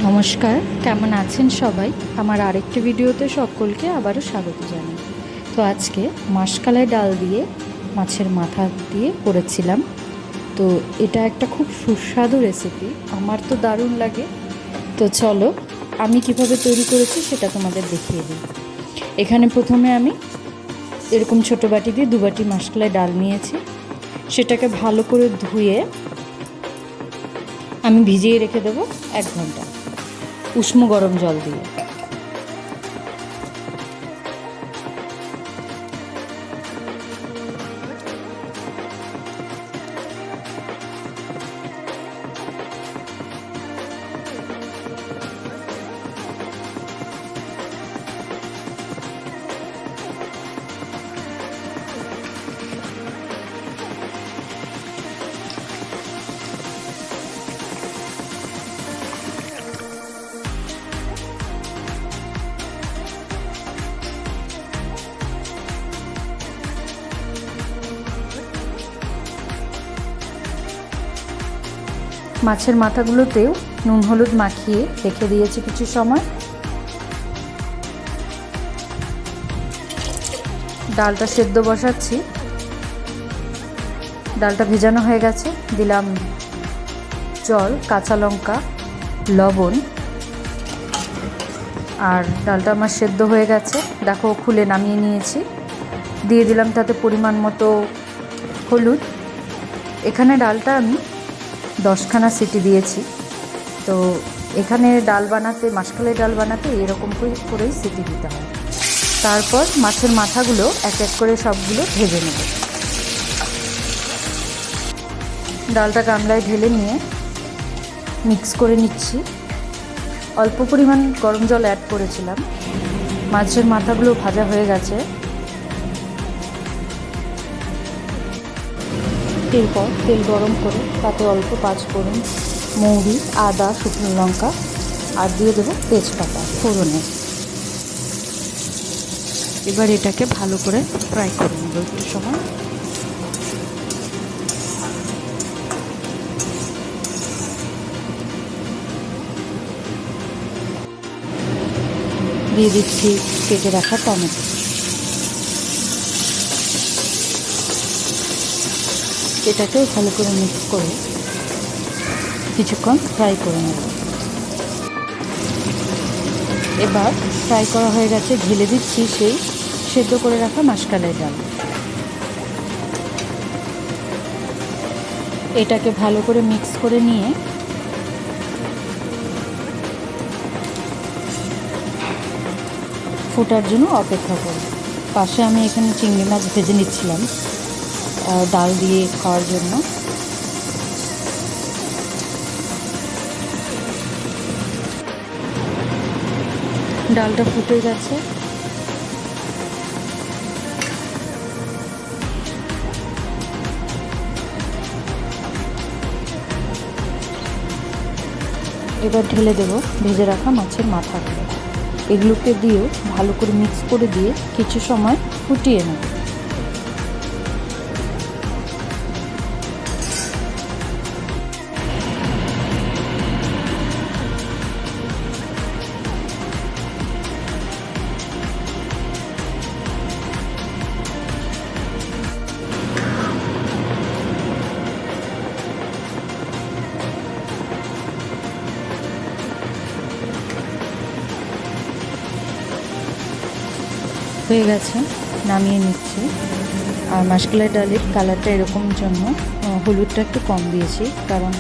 নমস্কার, কেমন আছেন সবাই? আমার আরেকটি ভিডিওতে সকলকে আবারও স্বাগত জানাই। তো আজকে মাশকালাই ডাল দিয়ে মাছের মাথা দিয়ে করেছিলাম। তো এটা একটা খুব সুস্বাদু রেসিপি, আমার তো দারুণ লাগে। তো চলো আমি কিভাবে তৈরি করেছি সেটা তোমাদের দেখিয়ে দিই। এখানে প্রথমে আমি এরকম ছোটো বাটি দিয়ে 2 বাটি মাশকালাই ডাল নিয়েছি। সেটাকে ভালো করে ধুয়ে আমি ভিজিয়ে রেখে দেবো 1 ঘন্টা উষ্ণ গরম জল দিয়ে। মাছের মাথাগুলোতেও নুন হলুদ মাখিয়ে রেখে দিয়েছি কিছু সময়। ডালটা সেদ্ধ বসাচ্ছি। ডালটা ভেজানো হয়ে গেছে, দিলাম জল, কাঁচা লঙ্কা, লবণ। আর ডালটা আমার সেদ্ধ হয়ে গেছে, দেখো খুলে নামিয়ে নিয়েছি। দিয়ে দিলাম তাতে পরিমাণ মতো হলুদ। এখানে ডালটা আমি 10খানা সিটি দিয়েছি। তো এখানে ডাল বানাতে, মাশকালাই ডাল বানাতে এরকম করেই সিটি দিতে হয়। তারপর মাছের মাথাগুলো এক এক করে সবগুলো ভেজে নেব। ডালটা গামলায় ঢেলে নিয়ে মিক্স করে নিচ্ছি। অল্প পরিমাণ গরম জল অ্যাড করেছিলাম। মাছের মাথাগুলো ভাজা হয়ে গেছে। এরপর তেল গরম করে তাতে অল্প 5 ফোড়ন, মৌরি, আদা, শুকনো লঙ্কা আর দিয়ে দেবো তেজপাতা ফোড়নে। এবার এটাকে ভালো করে ফ্রাই করে নেব একটু সময়। দিয়ে দিচ্ছি কেটে রাখা টমেটো। এটাকেও ভালো করে মিক্স করে কিছুক্ষণ ফ্রাই করে নেব। এবার ফ্রাই করা হয়ে গেছে, ঢেলে দিচ্ছি সেই সেদ্ধ করে রাখা মাশকালাই ডাল। এটাকে ভালো করে মিক্স করে নিয়ে ফোটার জন্য অপেক্ষা করব। পাশে আমি এখানে চিংড়ি মাছ ভেজে নিচ্ছিলাম ডাল দিয়ে খাওয়ার জন্য। ডালটা ফুটে গেছে। এবার ঢেলে দেব ভেজে রাখা মাছের মাথাগুলো। এগুলোকে দিয়েও ভালো করে মিক্স করে দিয়ে কিছু সময় ফুটিয়ে নেব। হয়ে গেছে, নামিয়ে নিচ্ছি। আর মাশকালাই ডালের কালারটা এরকম জন্য হলুদটা একটু কম দিয়েছি, কারণ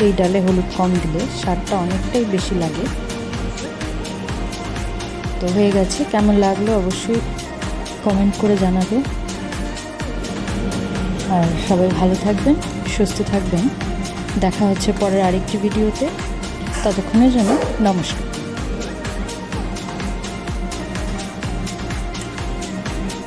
এই ডালে হলুদ কম দিলে স্বাদটা অনেকটাই বেশি লাগে। তো হয়ে গেছে, কেমন লাগলো অবশ্যই কমেন্ট করে জানাবে। আর সবাই ভালো থাকবেন, সুস্থ থাকবেন। দেখা হচ্ছে পরের আরেকটি ভিডিওতে। ততক্ষণের জন্য নমস্কার।